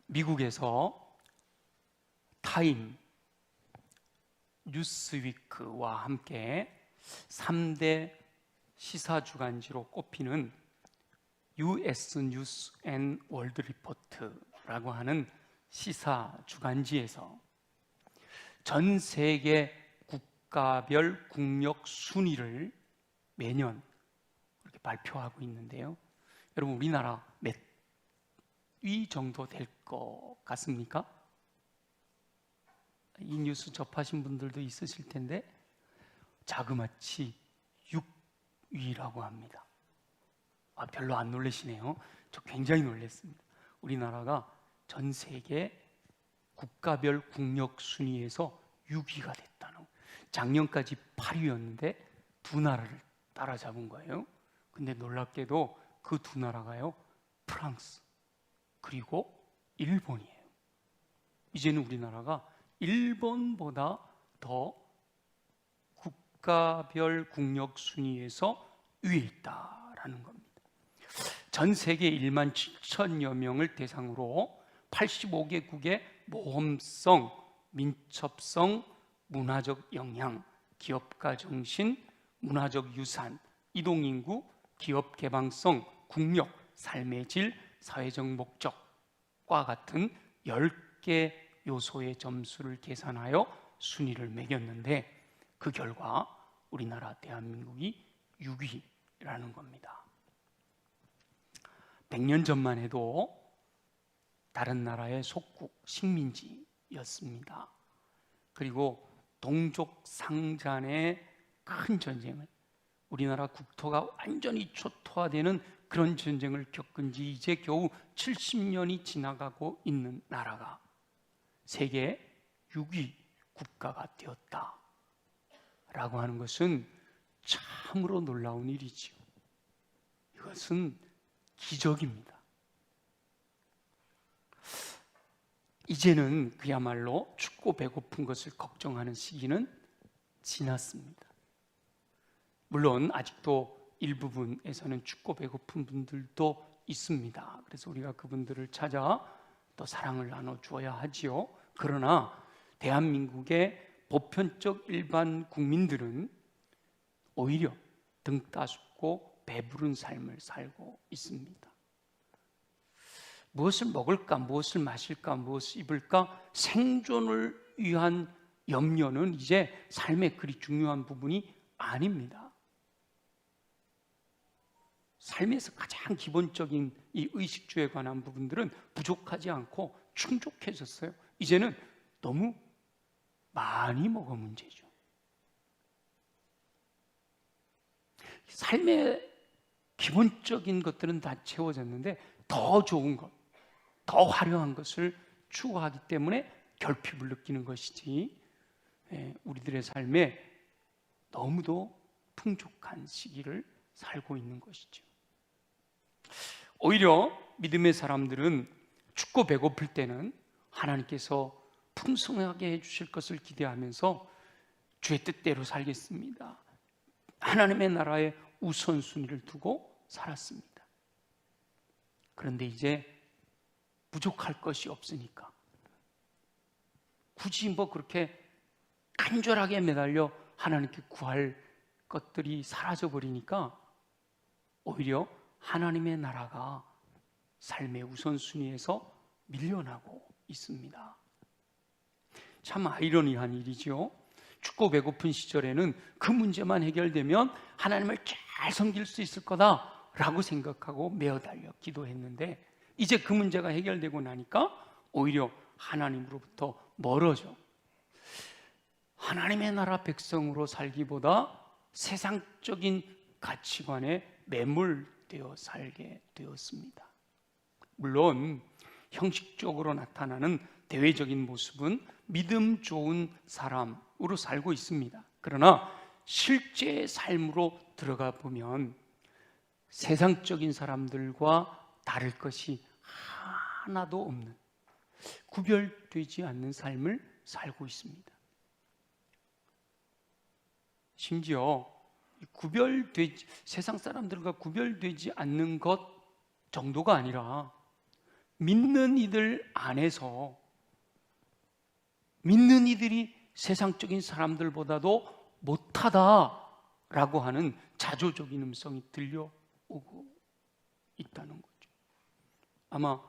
미국에서 타임, 뉴스위크와 함께 3대 시사 주간지로 꼽히는 US 뉴스 앤 월드 리포트라고 하는 시사 주간지에서 전 세계 국가별 국력 순위를 매년 이렇게 발표하고 있는데요. 여러분, 우리나라 몇 위 정도 될 것 같습니까? 이 뉴스 접하신 분들도 있으실 텐데 자그마치 6위라고 합니다. 별로 안 놀라시네요. 저 굉장히 놀랐습니다. 우리나라가 전 세계 국가별 국력 순위에서 6위가 됐다는 거예요. 작년까지 8위였는데 두 나라를 따라잡은 거예요. 근데 놀랍게도 그 두 나라가요, 프랑스 그리고 일본이에요. 이제는 우리나라가 일본보다 더 국가별 국력 순위에서 위에 있다라는 겁니다. 전 세계 1만 7천여 명을 대상으로 85개국의 모험성, 민첩성, 문화적 영향, 기업가 정신, 문화적 유산, 이동인구, 기업 개방성, 국력, 삶의 질, 사회적 목적과 같은 10개 요소의 점수를 계산하여 순위를 매겼는데 그 결과 우리나라 대한민국이 6위라는 겁니다. 100년 전만 해도 다른 나라의 속국, 식민지였습니다. 그리고 동족 상잔의 큰 전쟁을, 우리나라 국토가 완전히 초토화되는 그런 전쟁을 겪은 지 이제 겨우 70년이 지나가고 있는 나라가 세계 6위 국가가 되었다라고 하는 것은 참으로 놀라운 일이지요. 이것은 기적입니다. 이제는 그야말로 춥고 배고픈 것을 걱정하는 시기는 지났습니다. 물론 아직도 일부분에서는 춥고 배고픈 분들도 있습니다. 그래서 우리가 그분들을 찾아 또 사랑을 나눠주어야 하지요. 그러나 대한민국의 보편적 일반 국민들은 오히려 등 따숩고 배부른 삶을 살고 있습니다. 무엇을 먹을까, 무엇을 마실까, 무엇을 입을까, 생존을 위한 염려는 이제 삶의 그리 중요한 부분이 아닙니다. 삶에서 가장 기본적인 이 의식주에 관한 부분들은 부족하지 않고 충족해졌어요. 이제는 너무 많이 먹어 문제죠. 삶의 기본적인 것들은 다 채워졌는데 더 좋은 것, 더 화려한 것을 추구하기 때문에 결핍을 느끼는 것이지, 우리들의 삶에 너무도 풍족한 시기를 살고 있는 것이죠. 오히려 믿음의 사람들은 춥고 배고플 때는 하나님께서 풍성하게 해주실 것을 기대하면서 주의 뜻대로 살겠습니다, 하나님의 나라의 우선순위를 두고 살았습니다. 그런데 이제 부족할 것이 없으니까 굳이 그렇게 간절하게 매달려 하나님께 구할 것들이 사라져버리니까 오히려 하나님의 나라가 삶의 우선순위에서 밀려나고 있습니다. 참 아이러니한 일이죠. 춥고 배고픈 시절에는 그 문제만 해결되면 하나님을 잘 섬길 수 있을 거다라고 생각하고 매어 달려 기도했는데 이제 그 문제가 해결되고 나니까 오히려 하나님으로부터 멀어져 하나님의 나라 백성으로 살기보다 세상적인 가치관에 매몰되어 살게 되었습니다. 물론 형식적으로 나타나는 대외적인 모습은 믿음 좋은 사람으로 살고 있습니다. 그러나 실제 삶으로 들어가 보면 세상적인 사람들과 다를 것이 하나도 없는, 구별되지 않는 삶을 살고 있습니다. 심지어 세상 사람들과 구별되지 않는 것 정도가 아니라 믿는 이들 안에서 믿는 이들이 세상적인 사람들보다도 못하다라고 하는 자조적인 음성이 들려오고 있다는 거죠. 아마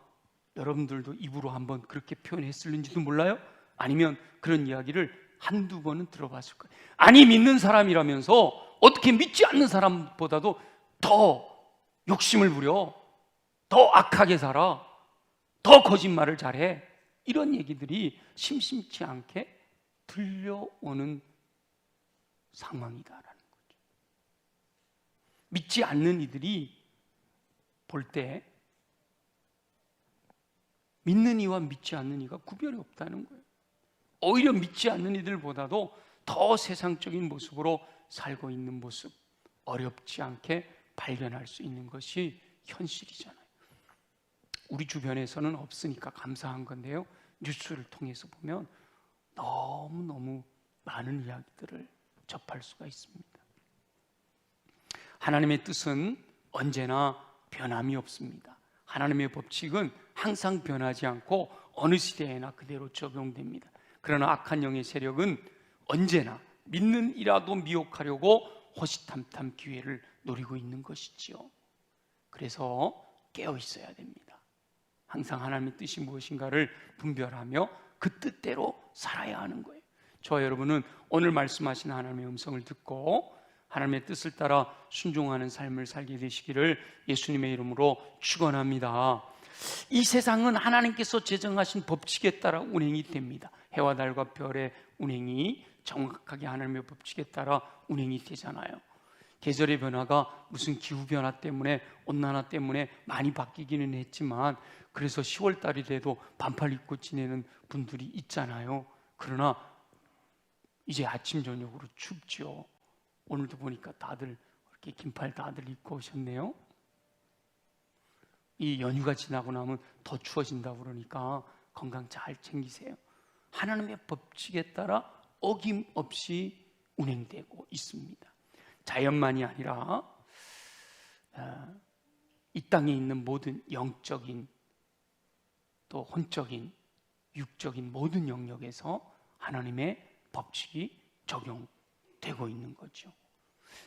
여러분들도 입으로 한번 그렇게 표현했을는지도 몰라요. 아니면 그런 이야기를 한두 번은 들어봤을 거예요. 아니, 믿는 사람이라면서 어떻게 믿지 않는 사람보다도 더 욕심을 부려, 더 악하게 살아, 더 거짓말을 잘해, 이런 얘기들이 심심치 않게 들려오는 상황이다라는 거죠. 믿지 않는 이들이 볼 때 믿는 이와 믿지 않는 이가 구별이 없다는 거예요. 오히려 믿지 않는 이들보다도 더 세상적인 모습으로 살고 있는 모습, 어렵지 않게 발견할 수 있는 것이 현실이잖아요. 우리 주변에서는 없으니까 감사한 건데요, 뉴스를 통해서 보면 너무너무 많은 이야기들을 접할 수가 있습니다. 하나님의 뜻은 언제나 변함이 없습니다. 하나님의 법칙은 항상 변하지 않고 어느 시대에나 그대로 적용됩니다. 그러나 악한 영의 세력은 언제나 믿는 이라도 미혹하려고 호시탐탐 기회를 노리고 있는 것이지요. 그래서 깨어 있어야 됩니다. 항상 하나님의 뜻이 무엇인가를 분별하며 그 뜻대로 살아야 하는 거예요. 저와 여러분은 오늘 말씀하신 하나님의 음성을 듣고 하나님의 뜻을 따라 순종하는 삶을 살게 되시기를 예수님의 이름으로 축원합니다. 이 세상은 하나님께서 제정하신 법칙에 따라 운행이 됩니다. 해와 달과 별의 운행이 정확하게 하나님의 법칙에 따라 운행이 되잖아요. 계절의 변화가 무슨 기후변화 때문에, 온난화 때문에 많이 바뀌기는 했지만, 그래서 10월 달이 돼도 반팔 입고 지내는 분들이 있잖아요. 그러나 이제 아침 저녁으로 춥죠. 오늘도 보니까 다들 이렇게 긴팔 다들 입고 오셨네요. 이 연휴가 지나고 나면 더 추워진다고 그러니까 건강 잘 챙기세요. 하나님의 법칙에 따라 어김없이 운행되고 있습니다. 자연만이 아니라 이 땅에 있는 모든 영적인, 또 혼적인, 육적인 모든 영역에서 하나님의 법칙이 적용되고 있는 거죠.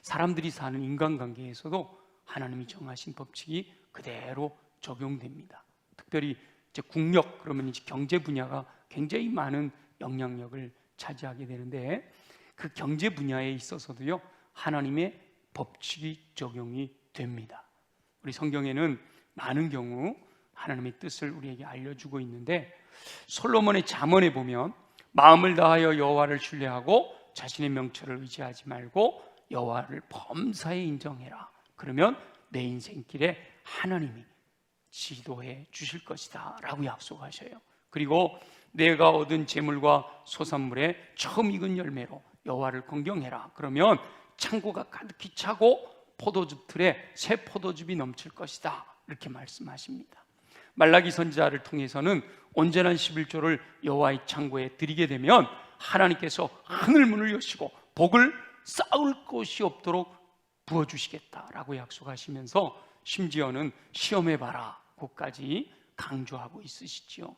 사람들이 사는 인간관계에서도 하나님이 정하신 법칙이 그대로 적용됩니다. 특별히 이제 국력, 그러면 이제 경제 분야가 굉장히 많은 영향력을 차지하게 되는데, 그 경제 분야에 있어서도요, 하나님의 법칙이 적용이 됩니다. 우리 성경에는 많은 경우 하나님의 뜻을 우리에게 알려주고 있는데, 솔로몬의 잠언에 보면 마음을 다하여 여호와를 신뢰하고 자신의 명철을 의지하지 말고 여호와를 범사에 인정해라. 그러면 내 인생길에 하나님이 지도해 주실 것이다 라고 약속하셔요. 그리고 내가 얻은 재물과 소산물에 처음 익은 열매로 여호와를 공경해라. 그러면 창고가 가득히 차고 포도즙 틀에 새 포도즙이 넘칠 것이다, 이렇게 말씀하십니다. 말라기 선지자를 통해서는 온전한 11조를 여호와의 창고에 드리게 되면 하나님께서 하늘문을 여시고 복을 쌓을 곳이 없도록 부어주시겠다라고 약속하시면서 심지어는 시험해봐라 고까지 강조하고 있으시지요.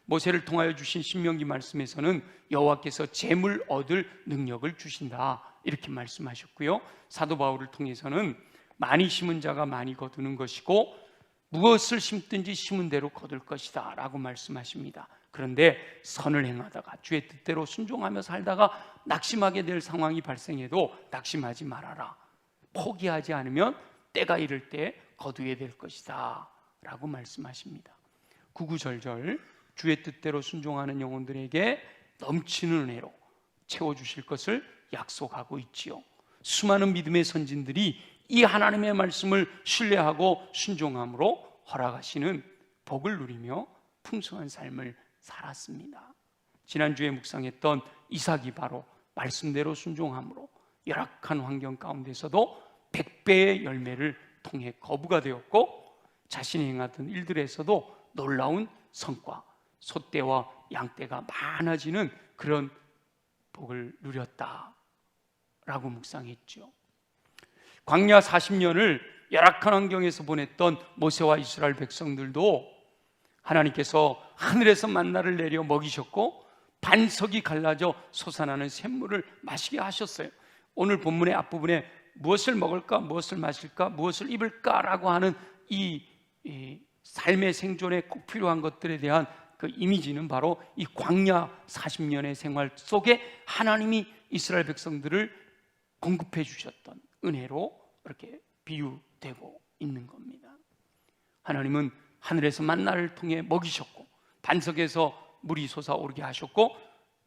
모세를 통하여 주신 신명기 말씀에서는 여호와께서 재물 얻을 능력을 주신다, 이렇게 말씀하셨고요. 사도 바울을 통해서는 많이 심은 자가 많이 거두는 것이고 무엇을 심든지 심은 대로 거둘 것이다 라고 말씀하십니다. 그런데 선을 행하다가 주의 뜻대로 순종하며 살다가 낙심하게 될 상황이 발생해도 낙심하지 말아라. 포기하지 않으면 때가 이를 때 거두게 될 것이다 라고 말씀하십니다. 구구절절 주의 뜻대로 순종하는 영혼들에게 넘치는 은혜로 채워주실 것을 약속하고 있지요. 수많은 믿음의 선진들이 이 하나님의 말씀을 신뢰하고 순종함으로 허락하시는 복을 누리며 풍성한 삶을 살았습니다. 지난주에 묵상했던 이삭이 바로 말씀대로 순종함으로 열악한 환경 가운데서도 100배의 열매를 통해 거부가 되었고, 자신이 행하던 일들에서도 놀라운 성과, 소떼와 양떼가 많아지는 그런 복을 누렸다라고 묵상했죠. 광야 40년을 열악한 환경에서 보냈던 모세와 이스라엘 백성들도 하나님께서 하늘에서 만나를 내려 먹이셨고 반석이 갈라져 솟아나는 샘물을 마시게 하셨어요. 오늘 본문의 앞부분에 무엇을 먹을까, 무엇을 마실까, 무엇을 입을까라고 하는 이 삶의 생존에 꼭 필요한 것들에 대한 그 이미지는 바로 이 광야 40년의 생활 속에 하나님이 이스라엘 백성들을 공급해 주셨던 은혜로 이렇게 비유되고 있는 겁니다. 하나님은 하늘에서 만나를 통해 먹이셨고 반석에서 물이 솟아오르게 하셨고,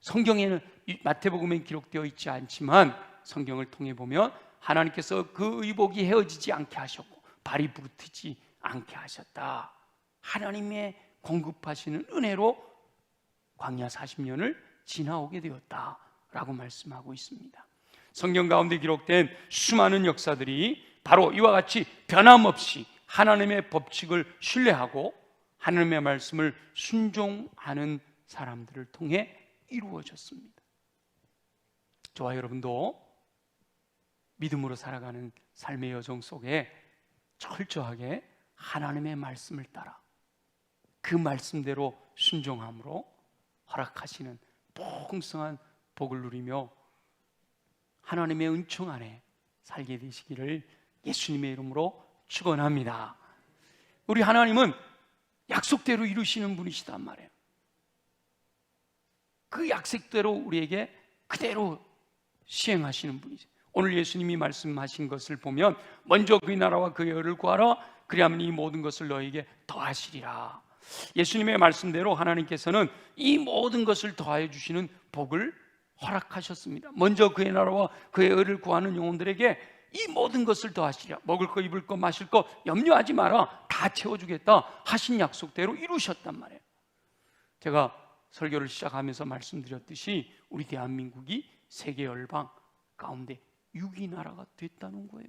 성경에는 마태복음에 기록되어 있지 않지만 성경을 통해 보면 하나님께서 그 의복이 헤어지지 않게 하셨고 발이 부르트지 않게 하셨다. 하나님의 공급하시는 은혜로 광야 40년을 지나오게 되었다라고 말씀하고 있습니다. 성경 가운데 기록된 수많은 역사들이 바로 이와 같이 변함없이 하나님의 법칙을 신뢰하고 하나님의 말씀을 순종하는 사람들을 통해 이루어졌습니다. 저와 여러분도 믿음으로 살아가는 삶의 여정 속에 철저하게 하나님의 말씀을 따라 그 말씀대로 순종함으로 허락하시는 풍성한 복을 누리며 하나님의 은총 안에 살게 되시기를 예수님의 이름으로 축원합니다. 우리 하나님은 약속대로 이루시는 분이시단 말이에요. 그 약속대로 우리에게 그대로 시행하시는 분이세요. 오늘 예수님이 말씀하신 것을 보면 먼저 그의 나라와 그의 의를 구하라, 그리하면 이 모든 것을 너에게 더하시리라. 예수님의 말씀대로 하나님께서는 이 모든 것을 더하여 주시는 복을 허락하셨습니다. 먼저 그의 나라와 그의 의를 구하는 영혼들에게 이 모든 것을 더하시리라. 먹을 거, 입을 거, 마실 거 염려하지 마라, 다 채워주겠다 하신 약속대로 이루셨단 말이에요. 제가 설교를 시작하면서 말씀드렸듯이 우리 대한민국이 세계 열방 가운데 6위 나라가 됐다는 거예요.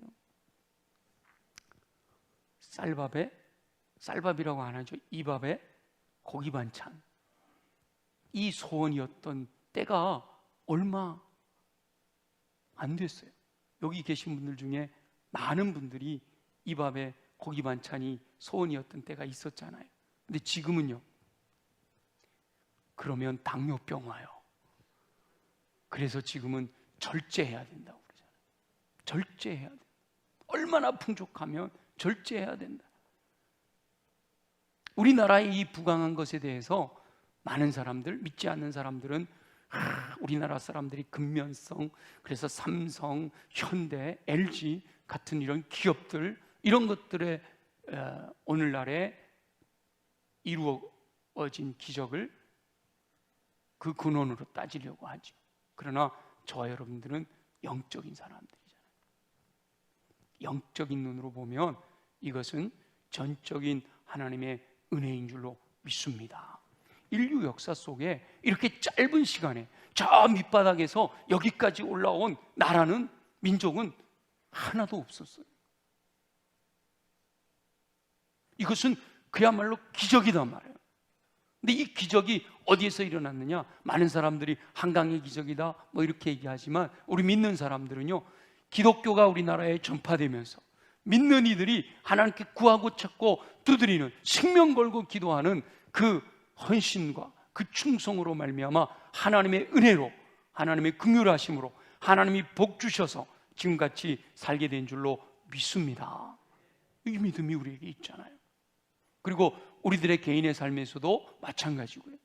쌀밥이라고 안 하죠. 이 밥에 고기 반찬, 이 소원이었던 때가 얼마 안 됐어요. 여기 계신 분들 중에 많은 분들이 이 밥에 고기 반찬이 소원이었던 때가 있었잖아요. 근데 지금은요, 그러면 당뇨병 와요. 그래서 지금은 절제해야 된다고 그러잖아요. 절제해야 돼. 얼마나 풍족하면 절제해야 된다. 우리나라의 이 부강한 것에 대해서 많은 사람들, 믿지 않는 사람들은 우리나라 사람들이 근면성, 그래서 삼성, 현대, LG 같은 이런 기업들, 이런 것들의 오늘날에 이루어진 기적을 그 근원으로 따지려고 하죠. 그러나 저와 여러분들은 영적인 사람들이잖아요. 영적인 눈으로 보면 이것은 전적인 하나님의 은혜인 줄로 믿습니다. 인류 역사 속에 이렇게 짧은 시간에 저 밑바닥에서 여기까지 올라온 나라는, 민족은 하나도 없었어요. 이것은 그야말로 기적이단 말이에요. 근데 이 기적이 어디에서 일어났느냐? 많은 사람들이 한강의 기적이다 뭐 이렇게 얘기하지만 우리 믿는 사람들은요, 기독교가 우리나라에 전파되면서 믿는 이들이 하나님께 구하고 찾고 두드리는, 생명 걸고 기도하는 그 헌신과 그 충성으로 말미암아 하나님의 은혜로, 하나님의 긍휼하심으로 하나님이 복 주셔서 지금같이 살게 된 줄로 믿습니다. 이 믿음이 우리에게 있잖아요. 그리고 우리들의 개인의 삶에서도 마찬가지고요.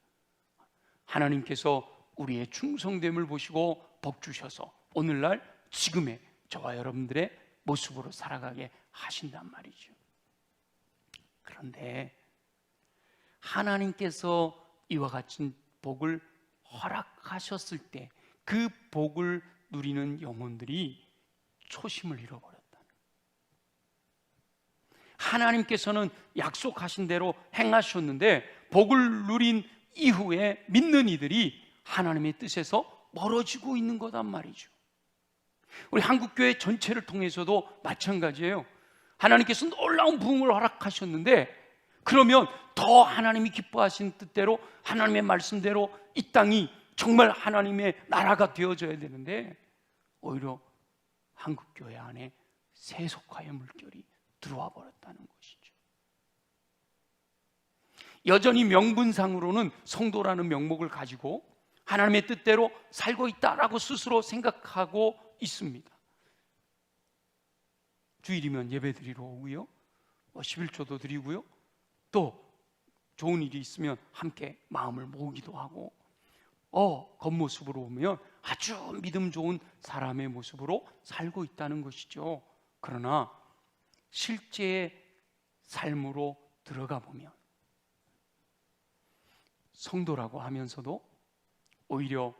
하나님께서 우리의 충성됨을 보시고 복 주셔서 오늘날 지금의 저와 여러분들의 모습으로 살아가게 하신단 말이죠. 그런데 하나님께서 이와 같은 복을 허락하셨을 때 그 복을 누리는 영혼들이 초심을 잃어버렸다. 하나님께서는 약속하신 대로 행하셨는데 복을 누린 이후에 믿는 이들이 하나님의 뜻에서 멀어지고 있는 거단 말이죠. 우리 한국교회 전체를 통해서도 마찬가지예요. 하나님께서 놀라운 부흥을 허락하셨는데 그러면 더 하나님이 기뻐하신 뜻대로, 하나님의 말씀대로 이 땅이 정말 하나님의 나라가 되어져야 되는데 오히려 한국교회 안에 세속화의 물결이 들어와 버렸다는 것이죠. 여전히 명분상으로는 성도라는 명목을 가지고 하나님의 뜻대로 살고 있다라고 스스로 생각하고 있습니다. 주일이면 예배 드리러 오고요, 11조도 드리고요, 또 좋은 일이 있으면 함께 마음을 모으기도 하고, 겉모습으로 보면 아주 믿음 좋은 사람의 모습으로 살고 있다는 것이죠. 그러나 실제의 삶으로 들어가 보면 성도라고 하면서도 오히려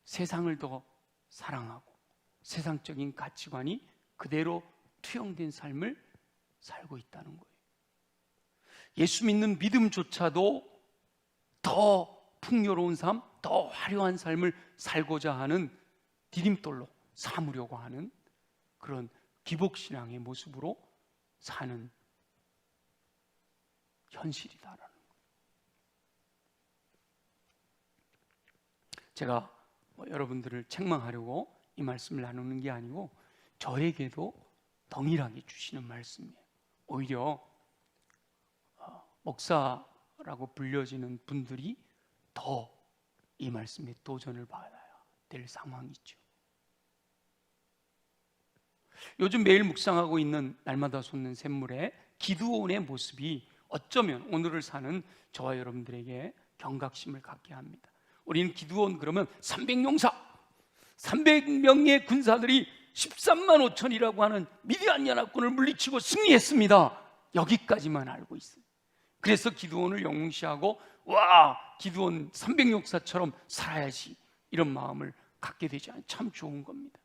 세상을 더 사랑하고 세상적인 가치관이 그대로 투영된 삶을 살고 있다는 거예요. 예수 믿는 믿음조차도 더 풍요로운 삶, 더 화려한 삶을 살고자 하는 디딤돌로 삼으려고 하는 그런 기복신앙의 모습으로 사는 현실이다라는 거예요. 제가 여러분들을 책망하려고 이 말씀을 나누는 게 아니고 저에게도 동일하게 주시는 말씀이에요. 오히려 목사라고 불려지는 분들이 더 이 말씀에 도전을 받아야 될 상황이죠. 요즘 매일 묵상하고 있는 날마다 솟는 샘물의 기드온의 모습이 어쩌면 오늘을 사는 저와 여러분들에게 경각심을 갖게 합니다. 우리는 기드온 그러면 300용사, 300명의 군사들이 13만 5천이라고 하는 미디안 연합군을 물리치고 승리했습니다. 여기까지만 알고 있어요. 그래서 기드온을 영웅시하고 기드온 300용사처럼 살아야지, 이런 마음을 갖게 되지 않아요. 참 좋은 겁니다.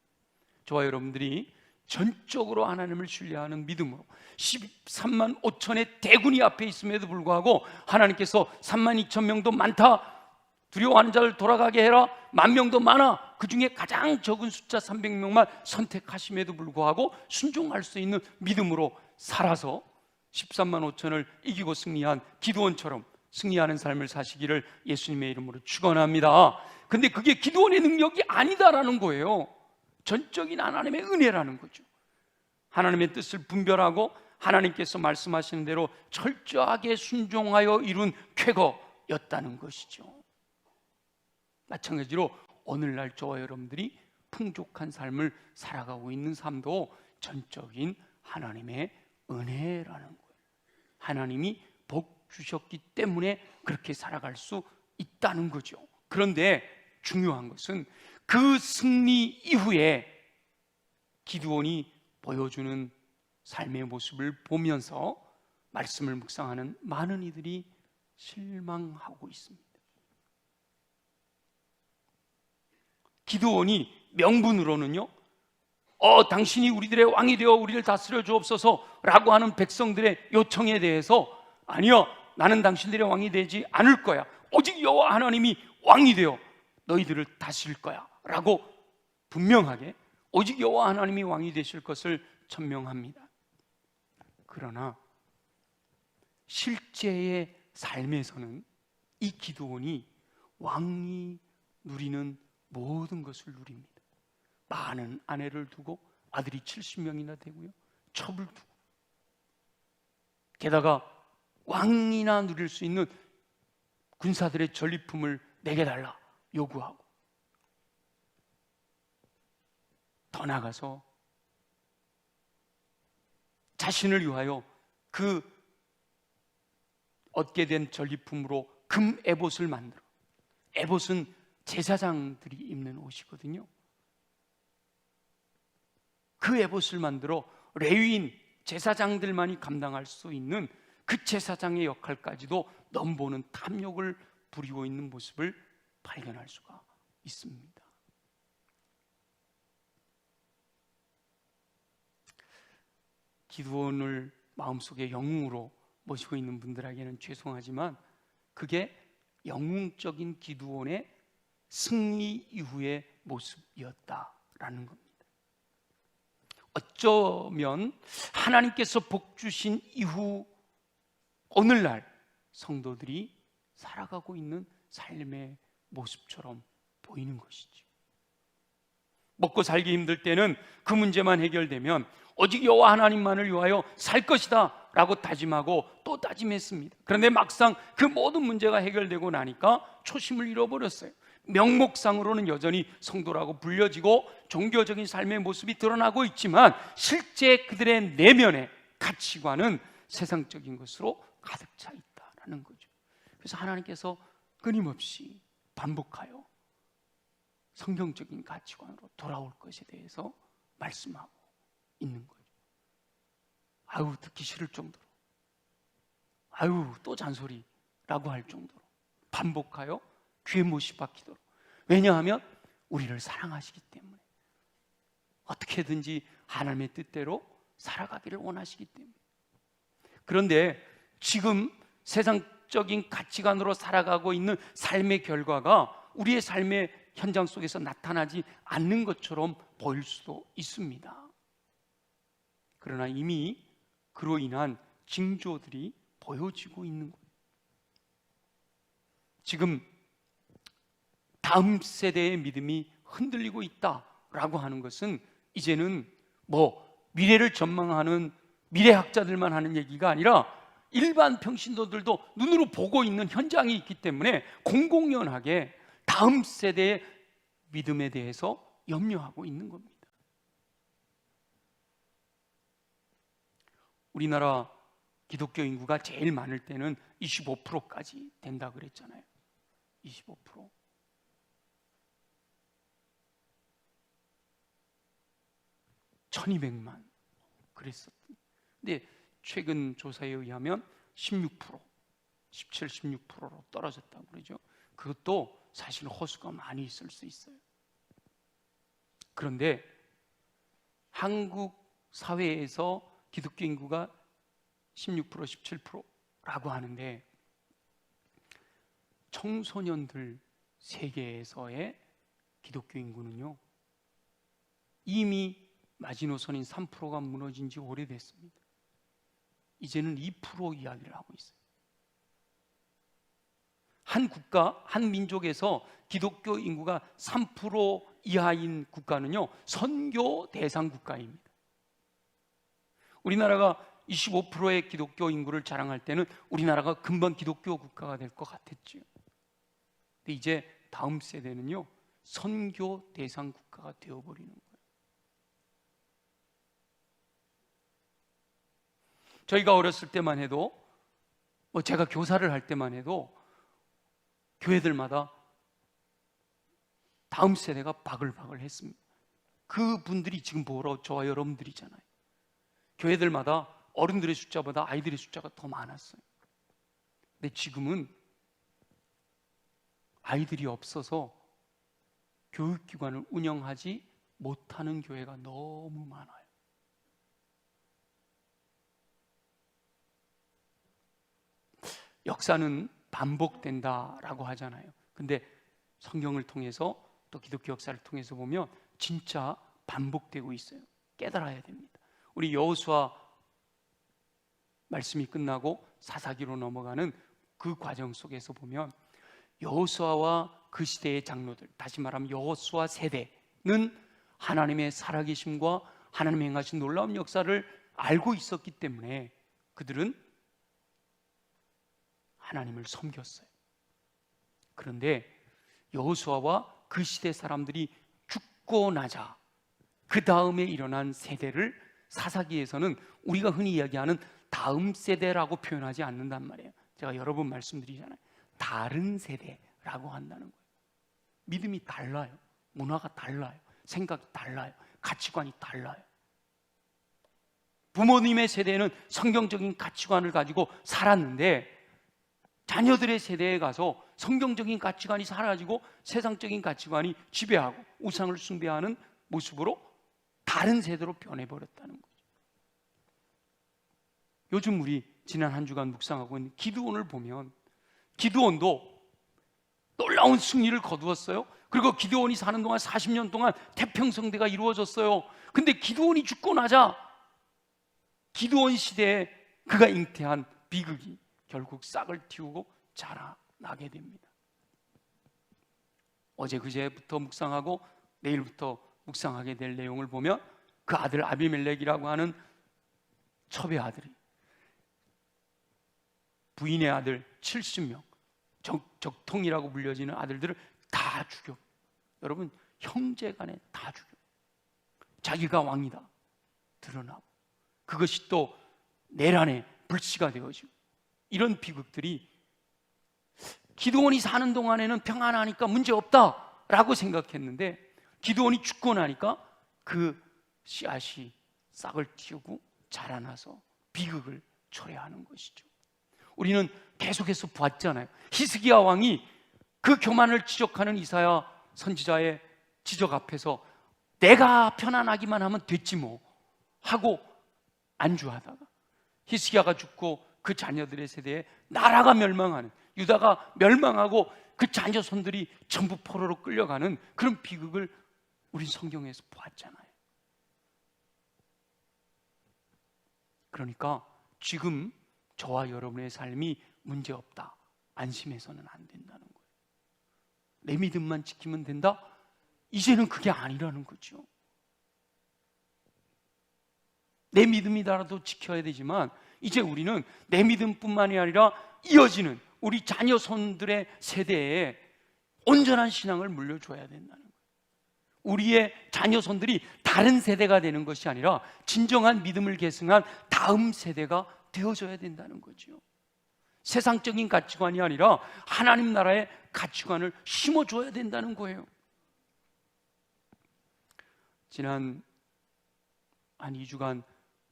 저와 여러분들이 전적으로 하나님을 신뢰하는 믿음으로 13만 5천의 대군이 앞에 있음에도 불구하고 하나님께서 3만 2천 명도 많다, 두려워하는 자를 돌아가게 해라, 10,000명도 많아, 그 중에 가장 적은 숫자 300명만 선택하심에도 불구하고 순종할 수 있는 믿음으로 살아서 13만 5천을 이기고 승리한 기드온처럼 승리하는 삶을 사시기를 예수님의 이름으로 축원합니다. 근데 그게 기드온의 능력이 아니다라는 거예요. 전적인 하나님의 은혜라는 거죠. 하나님의 뜻을 분별하고 하나님께서 말씀하시는 대로 철저하게 순종하여 이룬 쾌거였다는 것이죠. 마찬가지로 오늘날 저와 여러분들이 풍족한 삶을 살아가고 있는 삶도 전적인 하나님의 은혜라는 거예요. 하나님이 복 주셨기 때문에 그렇게 살아갈 수 있다는 거죠. 그런데 중요한 것은 그 승리 이후에 기드온이 보여주는 삶의 모습을 보면서 말씀을 묵상하는 많은 이들이 실망하고 있습니다. 기드온이 명분으로는요, 당신이 우리들의 왕이 되어 우리를 다스려 주옵소서라고 하는 백성들의 요청에 대해서 아니요, 나는 당신들의 왕이 되지 않을 거야, 오직 여호와 하나님이 왕이 되어 너희들을 다스릴 거야 라고 분명하게 오직 여호와 하나님이 왕이 되실 것을 천명합니다. 그러나 실제의 삶에서는 이 기드온이 왕이 누리는 모든 것을 누립니다. 많은 아내를 두고 아들이 70명이나 되고요, 첩을 두고, 게다가 왕이나 누릴 수 있는 군사들의 전리품을 내게 달라 요구하고, 더 나아가서 자신을 위하여 그 얻게 된 전리품으로 금 에봇을 만들어, 에봇은 제사장들이 입는 옷이거든요. 그 에봇을 만들어 레위인 제사장들만이 감당할 수 있는 그 제사장의 역할까지도 넘보는 탐욕을 부리고 있는 모습을 발견할 수가 있습니다. 기드온을 마음속에 영웅으로 모시고 있는 분들에게는 죄송하지만 그게 영웅적인 기드온의 승리 이후의 모습이었다라는 겁니다. 어쩌면 하나님께서 복 주신 이후 오늘날 성도들이 살아가고 있는 삶의 모습처럼 보이는 것이죠. 먹고 살기 힘들 때는 그 문제만 해결되면 오직 여호와 하나님만을 위하여 살 것이다 라고 다짐하고 또 다짐했습니다. 그런데 막상 그 모든 문제가 해결되고 나니까 초심을 잃어버렸어요. 명목상으로는 여전히 성도라고 불려지고 종교적인 삶의 모습이 드러나고 있지만 실제 그들의 내면의 가치관은 세상적인 것으로 가득 차 있다라는 거죠. 그래서 하나님께서 끊임없이 반복하여 성경적인 가치관으로 돌아올 것에 대해서 말씀하고 있는 거예요. 아유, 듣기 싫을 정도로, 아유, 또 잔소리라고 할 정도로 반복하여 귀에 못이 박히도록. 왜냐하면 우리를 사랑하시기 때문에, 어떻게든지 하나님의 뜻대로 살아가기를 원하시기 때문에. 그런데 지금 세상적인 가치관으로 살아가고 있는 삶의 결과가 우리의 삶의 현장 속에서 나타나지 않는 것처럼 보일 수도 있습니다. 그러나 이미 그로 인한 징조들이 보여지고 있는 거예요. 지금 다음 세대의 믿음이 흔들리고 있다라고 하는 것은 이제는 미래를 전망하는 미래학자들만 하는 얘기가 아니라 일반 평신도들도 눈으로 보고 있는 현장이 있기 때문에 공공연하게 다음 세대의 믿음에 대해서 염려하고 있는 겁니다. 우리나라 기독교 인구가 제일 많을 때는 25%까지 된다 그랬잖아요. 25%. (1200만) 그랬었던. 근데 최근 조사에 의하면 16%, 17, 16%로 떨어졌다고 그러죠. 그것도 사실 허수가 많이 있을 수 있어요. 그런데 한국 사회에서 기독교 인구가 16%, 17%라고 하는데 청소년들 세계에서의 기독교 인구는요, 이미 마지노선인 3%가 무너진 지 오래됐습니다. 이제는 2% 이야기를 하고 있어요. 한 국가, 한 민족에서 기독교 인구가 3% 이하인 국가는요, 선교 대상 국가입니다. 우리나라가 25%의 기독교 인구를 자랑할 때는 우리나라가 근본 기독교 국가가 될 것 같았죠. 근데 이제 다음 세대는요, 선교 대상 국가가 되어버리는 거예요. 저희가 어렸을 때만 해도, 제가 교사를 할 때만 해도 교회들마다 다음 세대가 바글바글 했습니다. 그분들이 지금 보러 저와 여러분들이잖아요. 교회들마다 어른들의 숫자보다 아이들의 숫자가 더 많았어요. 근데 지금은 아이들이 없어서 교육기관을 운영하지 못하는 교회가 너무 많아요. 역사는 반복된다라고 하잖아요. 근데 성경을 통해서 또 기독교 역사를 통해서 보면 진짜 반복되고 있어요. 깨달아야 됩니다. 우리 여호수아 말씀이 끝나고 사사기로 넘어가는 그 과정 속에서 보면 여호수아와 그 시대의 장로들, 다시 말하면 여호수아 세대는 하나님의 살아계심과 하나님의 행하신 놀라운 역사를 알고 있었기 때문에 그들은 하나님을 섬겼어요. 그런데 여호수아와 그 시대 사람들이 죽고 나자 그 다음에 일어난 세대를 사사기에서는 우리가 흔히 이야기하는 다음 세대라고 표현하지 않는단 말이에요. 제가 여러 번 말씀드리잖아요. 다른 세대라고 한다는 거예요. 믿음이 달라요. 문화가 달라요. 생각이 달라요. 가치관이 달라요. 부모님의 세대는 성경적인 가치관을 가지고 살았는데 자녀들의 세대에 가서 성경적인 가치관이 사라지고 세상적인 가치관이 지배하고 우상을 숭배하는 모습으로 다른 세대로 변해버렸다는 거죠. 요즘 우리 지난 한 주간 묵상하고 있는 기드온을 보면 기드온도 놀라운 승리를 거두었어요. 그리고 기드온이 사는 동안 40년 동안 태평성대가 이루어졌어요. 근데 기드온이 죽고 나자 기드온 시대에 그가 잉태한 비극이 결국 싹을 틔우고 자라나게 됩니다. 어제 그제부터 묵상하고 내일부터 묵상하게 될 내용을 보면 그 아들 아비멜렉이라고 하는 첩의 아들이 부인의 아들 70명, 적통이라고 불려지는 아들들을 다 죽여. 여러분, 형제간에 다 죽여. 자기가 왕이다 드러나고, 그것이 또 내란의 불씨가 되어지고, 이런 비극들이 기드온이 사는 동안에는 평안하니까 문제없다라고 생각했는데, 기드온이 죽고 나니까 그 씨앗이 싹을 틔우고 자라나서 비극을 초래하는 것이죠. 우리는 계속해서 봤잖아요. 히스기야 왕이 그 교만을 지적하는 이사야 선지자의 지적 앞에서 내가 편안하기만 하면 됐지 뭐 하고 안주하다가 히스기야가 죽고 그 자녀들의 세대에 나라가 멸망하는, 유다가 멸망하고 그 자녀손들이 전부 포로로 끌려가는 그런 비극을 우리 성경에서 보았잖아요. 그러니까 지금 저와 여러분의 삶이 문제없다, 안심해서는 안 된다는 거예요. 내 믿음만 지키면 된다? 이제는 그게 아니라는 거죠. 내 믿음이라도 지켜야 되지만 이제 우리는 내 믿음뿐만이 아니라 이어지는 우리 자녀손들의 세대에 온전한 신앙을 물려줘야 된다는 거예요. 우리의 자녀손들이 다른 세대가 되는 것이 아니라 진정한 믿음을 계승한 다음 세대가 되어져야 된다는 거죠. 세상적인 가치관이 아니라 하나님 나라의 가치관을 심어줘야 된다는 거예요. 지난 한 2주간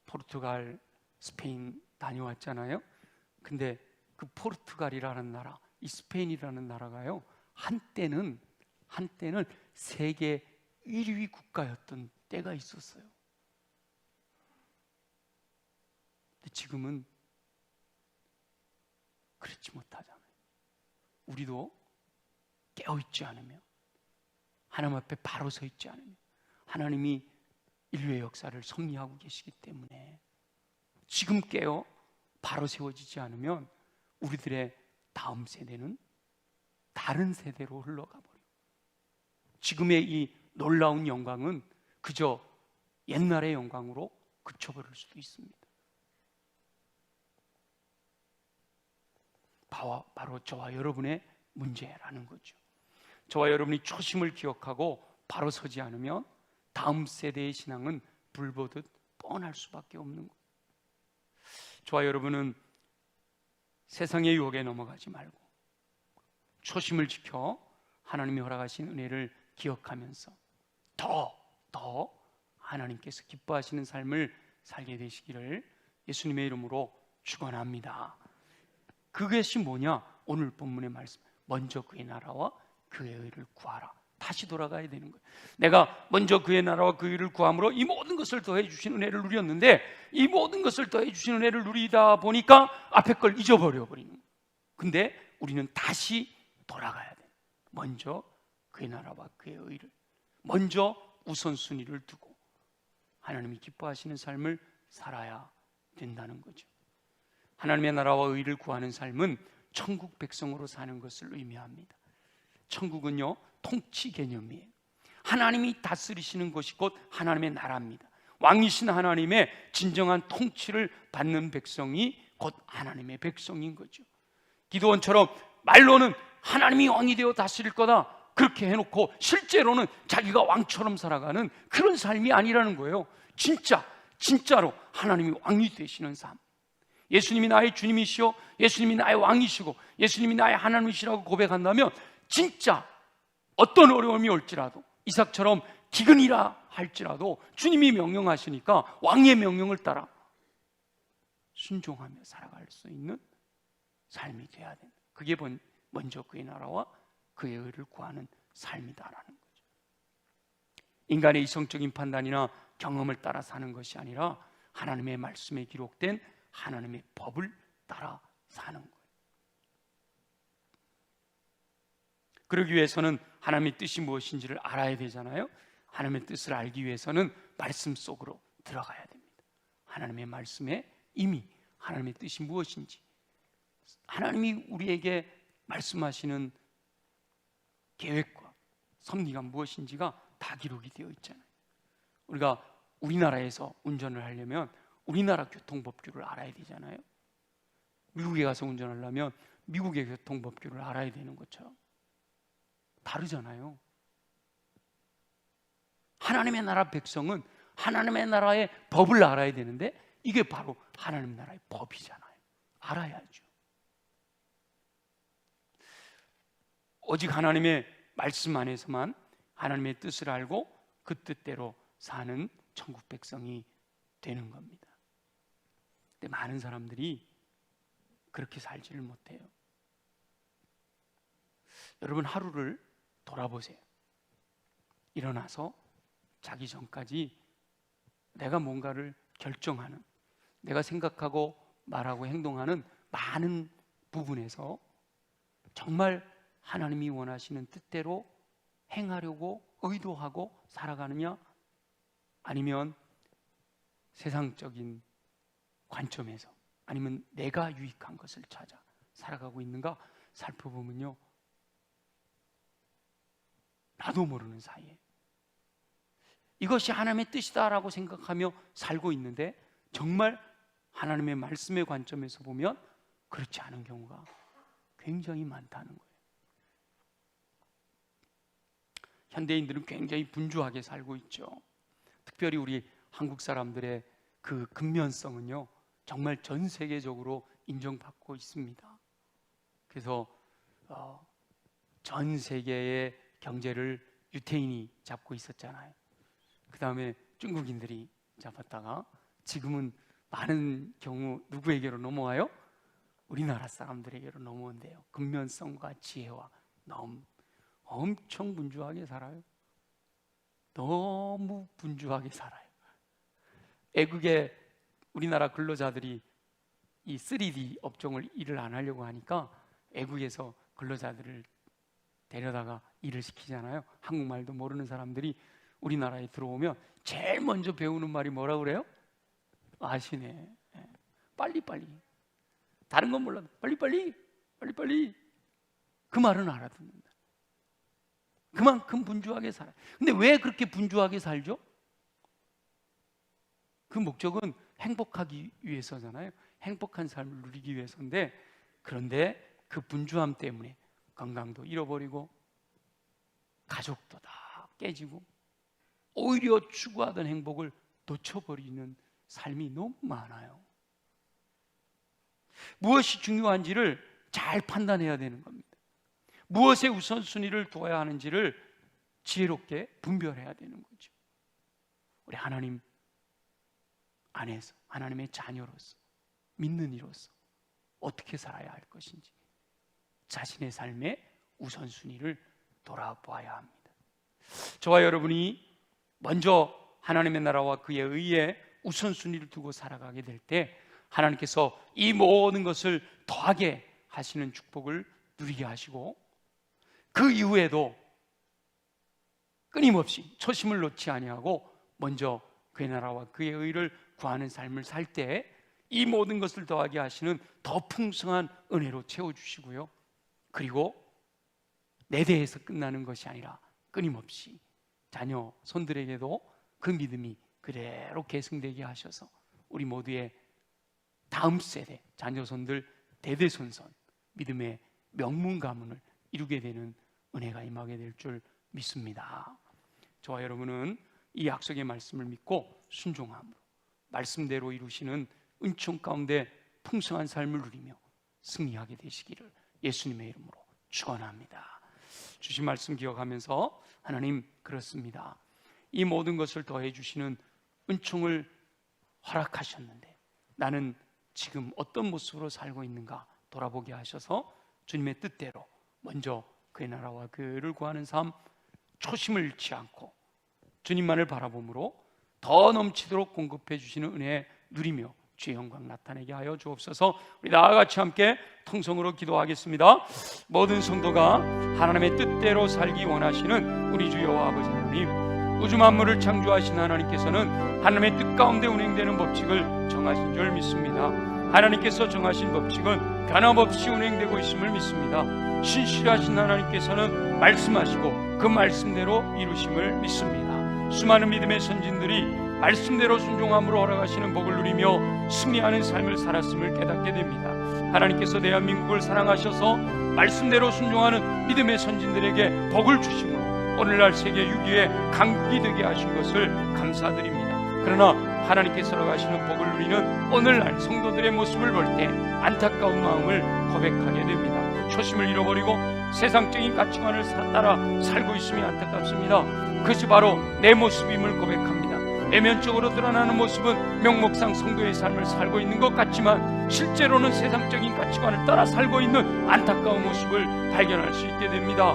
포르투갈, 스페인 다녀왔잖아요. 근데 그 포르투갈이라는 나라, 이 스페인이라는 나라가요, 한때는 세계 1위 국가였던 때가 있었어요. 근데 지금은 그렇지 못하잖아요. 우리도 깨어있지 않으면, 하나님 앞에 바로 서 있지 않으면, 하나님이 인류의 역사를 섭리하고 계시기 때문에 지금 깨어 바로 세워지지 않으면 우리들의 다음 세대는 다른 세대로 흘러가 버려요. 지금의 이 놀라운 영광은 그저 옛날의 영광으로 그쳐버릴 수도 있습니다. 바로 저와 여러분의 문제라는 거죠. 저와 여러분이 초심을 기억하고 바로 서지 않으면 다음 세대의 신앙은 불보듯 뻔할 수밖에 없는 거예요. 저와 여러분은 세상의 유혹에 넘어가지 말고 초심을 지켜 하나님이 허락하신 은혜를 기억하면서 더 하나님께서 기뻐하시는 삶을 살게 되시기를 예수님의 이름으로 축원합니다. 그것이 뭐냐? 오늘 본문의 말씀, 먼저 그의 나라와 그의 의를 구하라. 다시 돌아가야 되는 거예요. 내가 먼저 그의 나라와 그의 의를 구함으로 이 모든 것을 더해 주신 은혜를 누렸는데, 이 모든 것을 더해 주신 은혜를 누리다 보니까 앞에 걸 잊어버려 버리는 거예요. 근데 우리는 다시 돌아가야 돼요. 먼저 그의 나라와 그의 의를, 먼저 우선순위를 두고 하나님이 기뻐하시는 삶을 살아야 된다는 거죠. 하나님의 나라와 의를 구하는 삶은 천국 백성으로 사는 것을 의미합니다. 천국은요, 통치 개념이에요. 하나님이 다스리시는 것이 곧 하나님의 나라입니다. 왕이신 하나님의 진정한 통치를 받는 백성이 곧 하나님의 백성인 거죠. 기드온처럼 말로는 하나님이 왕이 되어 다스릴 거다 그렇게 해놓고 실제로는 자기가 왕처럼 살아가는 그런 삶이 아니라는 거예요. 진짜로 하나님이 왕이 되시는 삶, 예수님이 나의 주님이시오, 예수님이 나의 왕이시고 예수님이 나의 하나님이시라고 고백한다면 진짜 어떤 어려움이 올지라도, 이삭처럼 기근이라 할지라도 주님이 명령하시니까 왕의 명령을 따라 순종하며 살아갈 수 있는 삶이 돼야 된다. 그게 먼저 그의 나라와 그의 의를 구하는 삶이다라는 거죠. 인간의 이성적인 판단이나 경험을 따라 사는 것이 아니라 하나님의 말씀에 기록된 하나님의 법을 따라 사는 거예요. 그러기 위해서는 하나님의 뜻이 무엇인지를 알아야 되잖아요. 하나님의 뜻을 알기 위해서는 말씀 속으로 들어가야 됩니다. 하나님의 말씀에 이미 하나님의 뜻이 무엇인지, 하나님이 우리에게 말씀하시는 계획과 섭리가 무엇인지가 다 기록이 되어 있잖아요. 우리가 우리나라에서 운전을 하려면 우리나라 교통법규를 알아야 되잖아요. 미국에 가서 운전하려면 미국의 교통법규를 알아야 되는 것처럼 다르잖아요. 하나님의 나라 백성은 하나님의 나라의 법을 알아야 되는데 이게 바로 하나님 나라의 법이잖아요. 알아야죠. 오직 하나님의 말씀 안에서만 하나님의 뜻을 알고 그 뜻대로 사는 천국 백성이 되는 겁니다. 근데 많은 사람들이 그렇게 살지를 못해요. 여러분, 하루를 돌아보세요. 일어나서 자기 전까지 내가 뭔가를 결정하는, 내가 생각하고 말하고 행동하는 많은 부분에서 정말 하나님이 원하시는 뜻대로 행하려고 의도하고 살아가느냐, 아니면 세상적인 관점에서, 아니면 내가 유익한 것을 찾아 살아가고 있는가 살펴보면요, 나도 모르는 사이에 이것이 하나님의 뜻이다라고 생각하며 살고 있는데 정말 하나님의 말씀의 관점에서 보면 그렇지 않은 경우가 굉장히 많다는 거예요. 현대인들은 굉장히 분주하게 살고 있죠. 특별히 우리 한국 사람들의 그 근면성은요, 정말 전 세계적으로 인정받고 있습니다. 그래서 전 세계의 경제를 유태인이 잡고 있었잖아요. 그 다음에 중국인들이 잡았다가 지금은 많은 경우 누구에게로 넘어와요? 우리나라 사람들에게로 넘어온대요. 근면성과 지혜와 엄청 분주하게 살아요. 너무 분주하게 살아요. 애국에 우리나라 근로자들이 이 3D 업종을 일을 안 하려고 하니까 애국에서 근로자들을 데려다가 일을 시키잖아요. 한국말도 모르는 사람들이 우리나라에 들어오면 제일 먼저 배우는 말이 뭐라고 그래요? 아시네. 빨리빨리. 다른 건 몰라도 빨리빨리 그 말은 알아듣는다. 그만큼 분주하게 살아요. 근데 왜 그렇게 분주하게 살죠? 그 목적은 행복하기 위해서잖아요. 행복한 삶을 누리기 위해서인데, 그런데 그 분주함 때문에 건강도 잃어버리고 가족도 다 깨지고 오히려 추구하던 행복을 놓쳐버리는 삶이 너무 많아요. 무엇이 중요한지를 잘 판단해야 되는 겁니다. 무엇에 우선순위를 두어야 하는지를 지혜롭게 분별해야 되는 거죠. 우리 하나님 안에서, 하나님의 자녀로서, 믿는 이로서 어떻게 살아야 할 것인지 자신의 삶의 우선순위를 돌아보아야 합니다. 저와 여러분이 먼저 하나님의 나라와 그의 의에 우선순위를 두고 살아가게 될 때 하나님께서 이 모든 것을 더하게 하시는 축복을 누리게 하시고, 그 이후에도 끊임없이 초심을 놓지 아니하고 먼저 그의 나라와 그의 의를 구하는 삶을 살 때 이 모든 것을 더하게 하시는 더 풍성한 은혜로 채워주시고요, 그리고 내 대에서 끝나는 것이 아니라 끊임없이 자녀 손들에게도 그 믿음이 그대로 계승되게 하셔서 우리 모두의 다음 세대 자녀 손들 대대손손 믿음의 명문 가문을 이루게 되는 은혜가 임하게 될 줄 믿습니다. 저와 여러분은 이 약속의 말씀을 믿고 순종함으로 말씀대로 이루시는 은총 가운데 풍성한 삶을 누리며 승리하게 되시기를 예수님의 이름으로 축원합니다. 주신 말씀 기억하면서, 하나님, 그렇습니다. 이 모든 것을 더해 주시는 은총을 허락하셨는데 나는 지금 어떤 모습으로 살고 있는가 돌아보게 하셔서 주님의 뜻대로 먼저 그의 나라와 그를 구하는 삶, 초심을 잃지 않고 주님만을 바라봄으로 더 넘치도록 공급해 주시는 은혜 누리며 주의 영광 나타내게 하여 주옵소서. 우리 나아같이 함께 통성으로 기도하겠습니다. 모든 성도가 하나님의 뜻대로 살기 원하시는 우리 주 여호와 아버지 하나님, 우주 만물을 창조하신 하나님께서는 하나님의 뜻 가운데 운행되는 법칙을 정하신 줄 믿습니다. 하나님께서 정하신 법칙은 변함없이 운행되고 있음을 믿습니다. 신실하신 하나님께서는 말씀하시고 그 말씀대로 이루심을 믿습니다. 수많은 믿음의 선진들이 말씀대로 순종함으로 허락하시는 복을 누리며 승리하는 삶을 살았음을 깨닫게 됩니다. 하나님께서 대한민국을 사랑하셔서 말씀대로 순종하는 믿음의 선진들에게 복을 주심으로 오늘날 세계 6위의 강국이 되게 하신 것을 감사드립니다. 그러나 하나님께서 허락하시는 복을 누리는 오늘날 성도들의 모습을 볼 때 안타까운 마음을 고백하게 됩니다. 초심을 잃어버리고 세상적인 가치관을 따라 살고 있음이 안타깝습니다. 그것이 바로 내 모습임을 고백합니다. 내면적으로 드러나는 모습은 명목상 성도의 삶을 살고 있는 것 같지만 실제로는 세상적인 가치관을 따라 살고 있는 안타까운 모습을 발견할 수 있게 됩니다.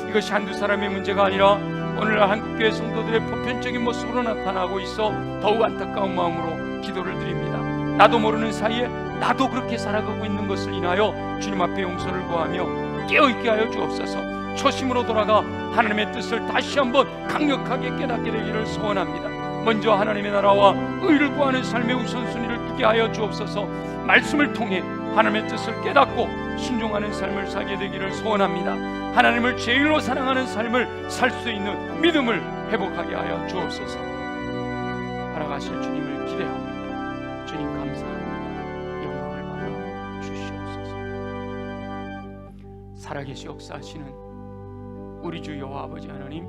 이것이 한두 사람의 문제가 아니라 오늘날 한국교회 성도들의 보편적인 모습으로 나타나고 있어 더욱 안타까운 마음으로 기도를 드립니다. 나도 모르는 사이에 나도 그렇게 살아가고 있는 것을 인하여 주님 앞에 용서를 구하며 깨어있게 하여 주옵소서. 초심으로 돌아가 하나님의 뜻을 다시 한번 강력하게 깨닫게 되기를 소원합니다. 먼저 하나님의 나라와 의를 구하는 삶의 우선순위를 두게 하여 주옵소서. 말씀을 통해 하나님의 뜻을 깨닫고 순종하는 삶을 살게 되기를 소원합니다. 하나님을 제일로 사랑하는 삶을 살 수 있는 믿음을 회복하게 하여 주옵소서. 살아가실 주님을 기대합니다. 주님 감사합니다. 영광을 받아 주시옵소서. 살아계시 역사하시는 우리 주 여호와 아버지 하나님,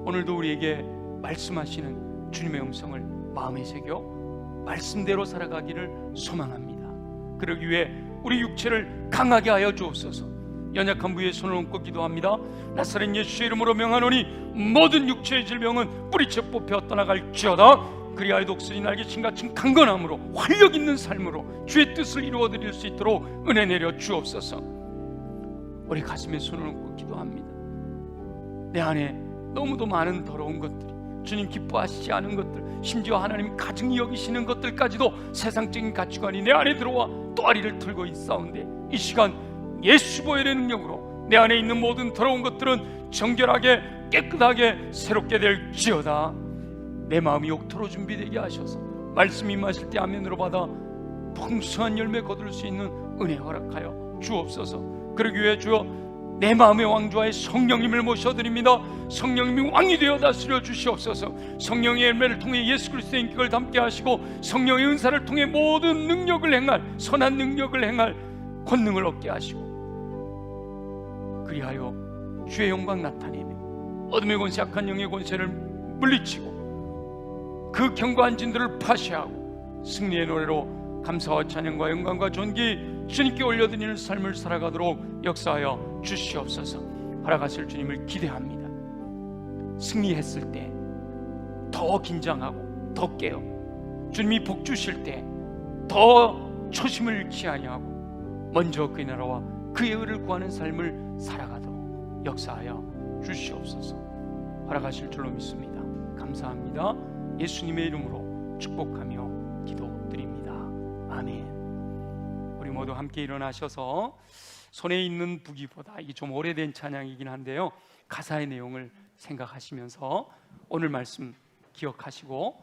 오늘도 우리에게 말씀하시는 주님의 음성을 마음에 새겨 말씀대로 살아가기를 소망합니다. 그러기 위해 우리 육체를 강하게 하여 주옵소서. 연약한 부위에 손을 얹고 기도합니다. 나사렛 예수의 이름으로 명하노니 모든 육체의 질병은 뿌리째 뽑혀 떠나갈지어다. 그리하여 독수리 날개친 같은 강건함으로 활력 있는 삶으로 주의 뜻을 이루어 드릴 수 있도록 은혜 내려 주옵소서. 우리 가슴에 손을 얹고 기도합니다. 내 안에 너무도 많은 더러운 것들이, 주님 기뻐하시지 않은 것들, 심지어 하나님 가증히 여기시는 것들까지도 세상적인 가치관이 내 안에 들어와 또아리를 틀고 있사온데, 이 시간 예수 보혈의 능력으로 내 안에 있는 모든 더러운 것들은 정결하게 깨끗하게 새롭게 될지어다. 내 마음이 욕토로 준비되게 하셔서 말씀이 임하실 때 아멘으로 받아 풍성한 열매 거둘 수 있는 은혜 허락하여 주옵소서. 그러기 위해 주여 내 마음의 왕좌에 성령님을 모셔드립니다. 성령님이 왕이 되어 다스려 주시옵소서. 성령의 열매를 통해 예수 그리스도의 인격을 담게 하시고 성령의 은사를 통해 모든 능력을 행할, 선한 능력을 행할 권능을 얻게 하시고, 그리하여 주의 영광 나타내며 어둠의 권세, 악한 영의 권세를 물리치고 그 견고한 진들을 파쇄하고 승리의 노래로 감사와 찬양과 영광과 존귀 주님께 올려드리는 삶을 살아가도록 역사하여 주시옵소서. 살아가실 주님을 기대합니다. 승리했을 때 더 긴장하고 더 깨어, 주님이 복 주실 때 더 초심을 잃지 아니하고 먼저 그의 나라와 그의 의를 구하는 삶을 살아가도록 역사하여 주시옵소서. 살아가실 줄로 믿습니다. 감사합니다. 예수님의 이름으로 축복하며 기도드립니다. 아멘. 우리 모두 함께 일어나셔서 손에 있는 부기보다, 이게 좀 오래된 찬양이긴 한데요, 가사의 내용을 생각하시면서 오늘 말씀 기억하시고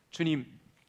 주님